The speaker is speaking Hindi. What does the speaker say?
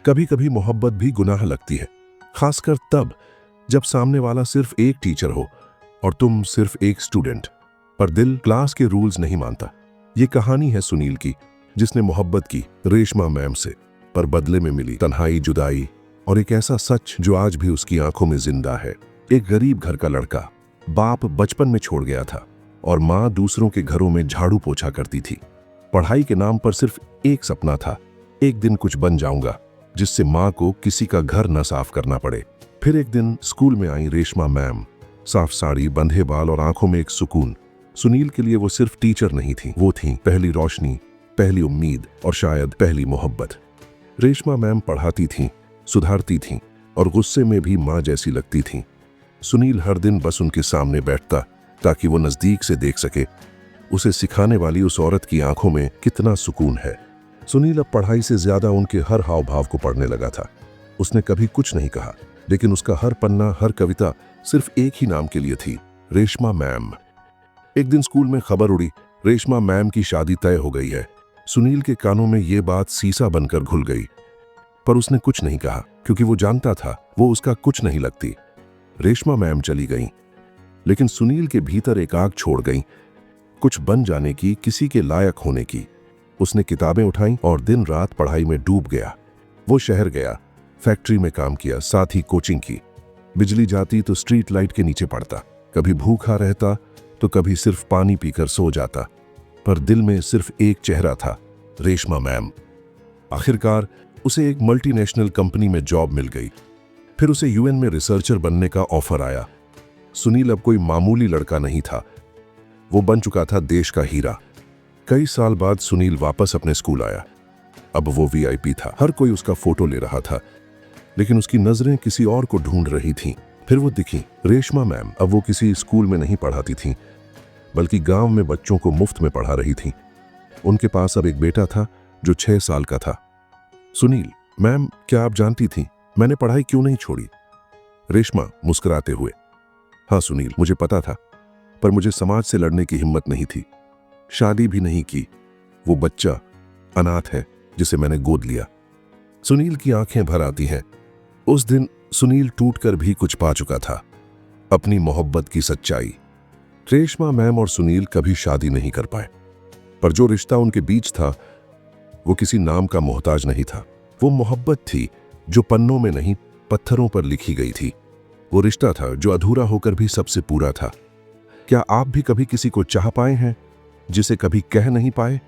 कभी कभी मोहब्बत भी गुनाह लगती है, खासकर तब जब सामने वाला सिर्फ एक टीचर हो और तुम सिर्फ एक स्टूडेंट, पर दिल क्लास के रूल्स नहीं मानता। ये कहानी है सुनील की, जिसने मोहब्बत की रेशमा मैम से, पर बदले में मिली तन्हाई, जुदाई और एक ऐसा सच जो आज भी उसकी आंखों में जिंदा है। एक गरीब घर का लड़का, बाप बचपन में छोड़ गया था और माँ दूसरों के घरों में झाड़ू पोछा करती थी। पढ़ाई के नाम पर सिर्फ एक सपना था, एक दिन कुछ बन जाऊंगा जिससे माँ को किसी का घर न साफ करना पड़े। फिर एक दिन स्कूल में आई रेशमा मैम, साफ साड़ी, बंधे बाल और आंखों में एक सुकून। सुनील के लिए वो सिर्फ टीचर नहीं थी, वो थी पहली रोशनी, पहली उम्मीद और शायद पहली मोहब्बत। रेशमा मैम पढ़ाती थीं, सुधारती थीं और गुस्से में भी माँ जैसी लगती थीं। सुनील हर दिन बस उनके सामने बैठता ताकि वो नजदीक से देख सके उसे सिखाने वाली उस औरत की आंखों में कितना सुकून है। सुनील अब पढ़ाई से ज्यादा उनके हर हाव भाव को पढ़ने लगा था। उसने कभी कुछ नहीं कहा, लेकिन उसका हर पन्ना, हर कविता सिर्फ एक ही नाम के लिए थी, रेशमा मैम। एक दिन स्कूल में खबर उड़ी, रेशमा मैम की शादी तय हो गई है। सुनील के कानों में ये बात सीसा बनकर घुल गई, पर उसने कुछ नहीं कहा क्योंकि वो जानता था वो उसका कुछ नहीं लगती। रेशमा मैम चली गईं, लेकिन सुनील के भीतर एक आग छोड़ गईं, कुछ बन जाने की, किसी के लायक होने की। उसने किताबें उठाईं और दिन रात पढ़ाई में डूब गया। वो शहर गया, फैक्ट्री में काम किया, साथ ही कोचिंग की। बिजली जाती तो स्ट्रीट लाइट के नीचे पड़ता, कभी भूखा रहता तो कभी सिर्फ पानी पीकर सो जाता, पर दिल में सिर्फ एक चेहरा था, रेशमा मैम। आखिरकार उसे एक मल्टीनेशनल कंपनी में जॉब मिल गई। फिर उसे यूएन में रिसर्चर बनने का ऑफर आया। सुनील अब कोई मामूली लड़का नहीं था, वो बन चुका था देश का हीरा। कई साल बाद सुनील वापस अपने स्कूल आया। अब वो वीआईपी था, हर कोई उसका फोटो ले रहा था, लेकिन उसकी नजरें किसी और को ढूंढ रही थीं। फिर वो दिखी, रेशमा मैम। अब वो किसी स्कूल में नहीं पढ़ाती थीं, बल्कि गांव में बच्चों को मुफ्त में पढ़ा रही थीं। उनके पास अब एक बेटा था जो 6 साल का था। सुनील, मैम क्या आप जानती थीं मैंने पढ़ाई क्यों नहीं छोड़ी? रेशमा मुस्कुराते हुए, हाँ सुनील, मुझे पता था, पर मुझे समाज से लड़ने की हिम्मत नहीं थी। शादी भी नहीं की। वो बच्चा अनाथ है जिसे मैंने गोद लिया। सुनील की आंखें भर आती हैं। उस दिन सुनील टूटकर भी कुछ पा चुका था, अपनी मोहब्बत की सच्चाई। रेशमा मैम और सुनील कभी शादी नहीं कर पाए, पर जो रिश्ता उनके बीच था वो किसी नाम का मोहताज नहीं था। वो मोहब्बत थी जो पन्नों में नहीं, पत्थरों पर लिखी गई थी। वो रिश्ता था जो अधूरा होकर भी सबसे पूरा था। क्या आप भी कभी किसी को चाह पाए हैं जिसे कभी कह नहीं पाए?